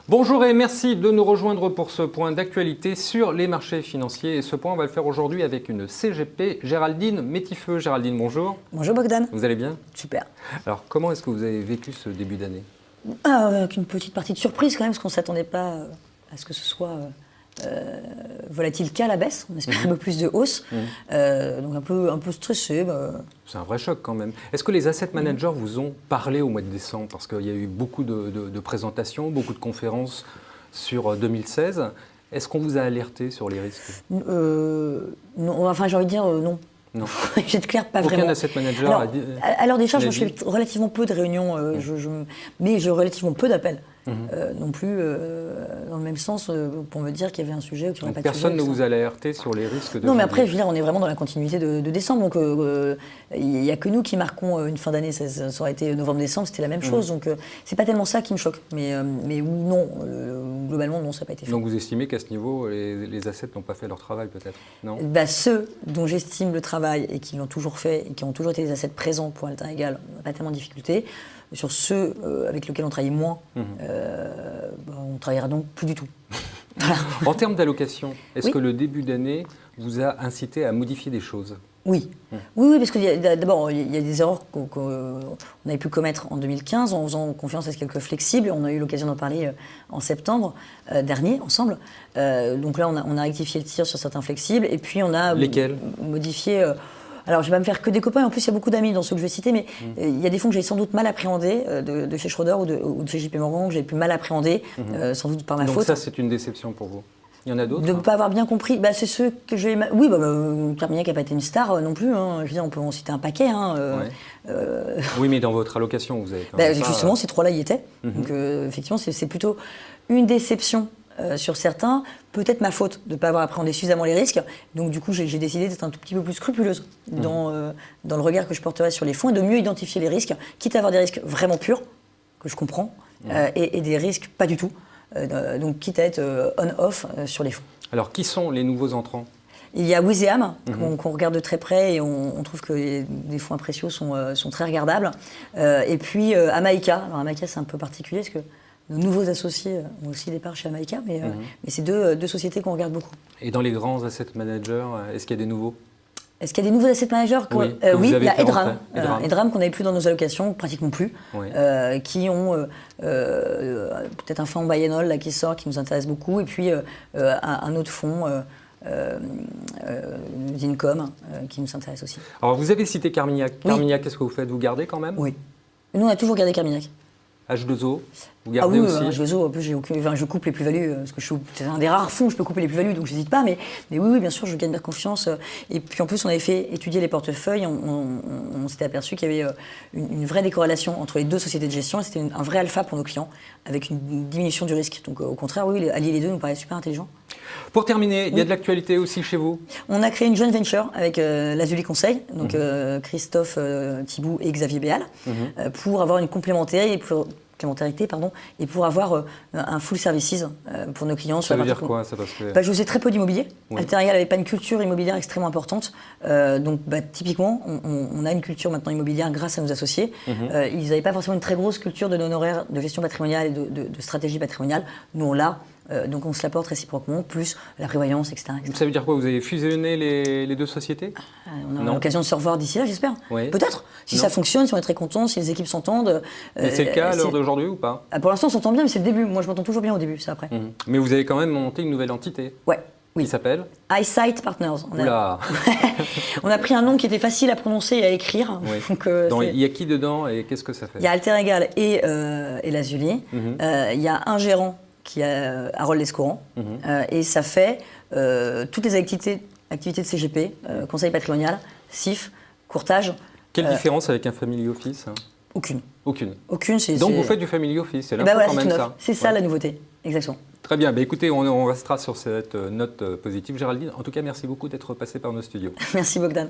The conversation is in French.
Bonjour et merci de nous rejoindre pour ce point d'actualité sur les marchés financiers. Et ce point, on va le faire aujourd'hui avec une CGP, Géraldine Métifeux. Géraldine, bonjour. Bonjour Bogdan. Vous allez bien? Super. Alors, comment est-ce que vous avez vécu ce début d'année? Avec une petite partie de surprise quand même, parce qu'on ne s'attendait pas à ce que ce soit volatile qu'à la baisse. On espérait un peu plus de hausse. Donc un peu stressé. C'est un vrai choc quand même. Est-ce que les asset managers vous ont parlé au mois de décembre? Parce qu'il y a eu beaucoup de présentations, beaucoup de conférences sur 2016. Est-ce qu'on vous a alerté sur les risques? Non, enfin j'ai envie de dire non. Non. Je vais être clair, pas vraiment. Aucun asset manager à l'heure des charges, je fais relativement peu de réunions, mais j'ai relativement peu d'appels. Non plus dans le même sens pour me dire qu'il y avait un sujet ou qu'il n'y aurait pas de sujet. Personne ne vous a alerté sur les risques de... Non, mais après, je veux dire, on est vraiment dans la continuité de décembre. Donc, il n'y a que nous qui marquons une fin d'année. Ça aurait été novembre-décembre, c'était la même chose. Donc, c'est pas tellement ça qui me choque. Mais non, globalement, non, ça n'a pas été fait. Donc, vous estimez qu'à ce niveau, les assets n'ont pas fait leur travail, peut-être? Non. Ceux dont j'estime le travail et qui l'ont toujours fait et qui ont toujours été des assets présents pour Alter Egal, on n'a pas tellement de difficultés. Sur ceux avec lesquels on travaille moins, on ne travaillera donc plus du tout. Voilà. En termes d'allocation, est-ce que le début d'année vous a incité à modifier des choses? Oui. Oui, parce que d'abord, il y a des erreurs qu'on avait pu commettre en 2015 en faisant confiance à ce quelque flexible. On a eu l'occasion d'en parler en septembre dernier, ensemble. Donc là, on a rectifié le tir sur certains flexibles. Et puis, on a modifié... Alors, je ne vais pas me faire que des copains. En plus, il y a beaucoup d'amis dans ceux que je vais citer. Mais il y a des fonds que j'ai sans doute mal appréhendés de chez Schroeder ou de chez JP Morgan que j'ai pu mal appréhender, sans doute par ma faute. Donc ça, c'est une déception pour vous? Il y en a d'autres? De ne pas avoir bien compris. C'est ceux que j'ai... Oui, Carmignac n'a pas été une star non plus. Je veux dire, on peut en citer un paquet. Oui, mais dans votre allocation, vous avez quand même justement, ces trois-là y étaient. Donc, effectivement, c'est plutôt une déception sur certains. Peut-être ma faute de ne pas avoir appréhendé suffisamment les risques. Donc, du coup, j'ai décidé d'être un tout petit peu plus scrupuleuse dans le regard que je porterai sur les fonds et de mieux identifier les risques, quitte à avoir des risques vraiment purs, que je comprends, et des risques pas du tout. Donc, quitte à être on-off sur les fonds. Alors, qui sont les nouveaux entrants? Il y a Wizeam, qu'on regarde de très près et on trouve que les fonds impréciaux sont très regardables. Et puis Amaïka. Alors, Amaïka, c'est un peu particulier parce que nos nouveaux associés ont aussi des parts chez Amaïka, mais c'est deux sociétés qu'on regarde beaucoup. Et dans les grands asset managers, est-ce qu'il y a des nouveaux? Est-ce qu'il y a des nouveaux asset managers Oui, il y a Edram qu'on n'avait plus dans nos allocations, pratiquement plus, qui ont peut-être un fonds biennal là, qui sort, qui nous intéresse beaucoup, et puis un autre fonds, Zincom, qui nous intéresse aussi. Alors vous avez cité Carmignac. Carmignac, qu'est-ce que vous faites? Vous gardez quand même? Oui. Nous, on a toujours gardé Carmignac. H2O, vous gardez aussi? H2O, un peu, je coupe les plus-values, parce que c'est un des rares fonds où je peux couper les plus-values, donc je n'hésite pas, mais oui, bien sûr, je gagne de la confiance. Et puis en plus, on avait fait étudier les portefeuilles, on s'était aperçu qu'il y avait une vraie décorrélation entre les deux sociétés de gestion, et c'était un vrai alpha pour nos clients, avec une diminution du risque. Donc au contraire, oui, allier les deux nous paraît super intelligent. Pour terminer, il y a de l'actualité aussi chez vous? On a créé une joint venture avec l'Azuli Conseil, donc Christophe Thibault et Xavier Béal, pour avoir une complémentarité, et pour avoir un full services pour nos clients. Ça veut dire quoi ça? Je faisais très peu d'immobilier. Alter Egal n'avait pas une culture immobilière extrêmement importante. Donc typiquement, on a une culture maintenant immobilière grâce à nos associés. Ils n'avaient pas forcément une très grosse culture de l'honoraire de gestion patrimoniale et de stratégie patrimoniale. Nous, on l'a. Donc on se l'apporte réciproquement, plus la prévoyance, etc. Ça veut dire quoi? Vous avez fusionné les deux sociétés? On a l'occasion de se revoir d'ici là, j'espère. Peut-être. Si ça fonctionne, si on est très content, si les équipes s'entendent. Et c'est le cas à l'heure d'aujourd'hui ou pas? Pour l'instant, on s'entend bien, mais c'est le début. Moi, je m'entends toujours bien au début, c'est après. Mais vous avez quand même monté une nouvelle entité? Oui. Qui s'appelle Eyesight Partners. On a pris un nom qui était facile à prononcer et à écrire. Donc, il y a qui dedans et qu'est-ce que ça fait? Il y a Alter Egal et l'Azuli. Il y a un gérant qui a Harold Lescoran, et ça fait toutes les activités de CGP, conseil patrimonial, CIF, courtage. Quelle différence avec un family office? Aucune. Aucune. Donc vous faites du family office, c'est quand même ça. C'est ça la nouveauté, exactement. Très bien, écoutez, on restera sur cette note positive. Géraldine, en tout cas, merci beaucoup d'être passée par nos studios. Merci Bogdan.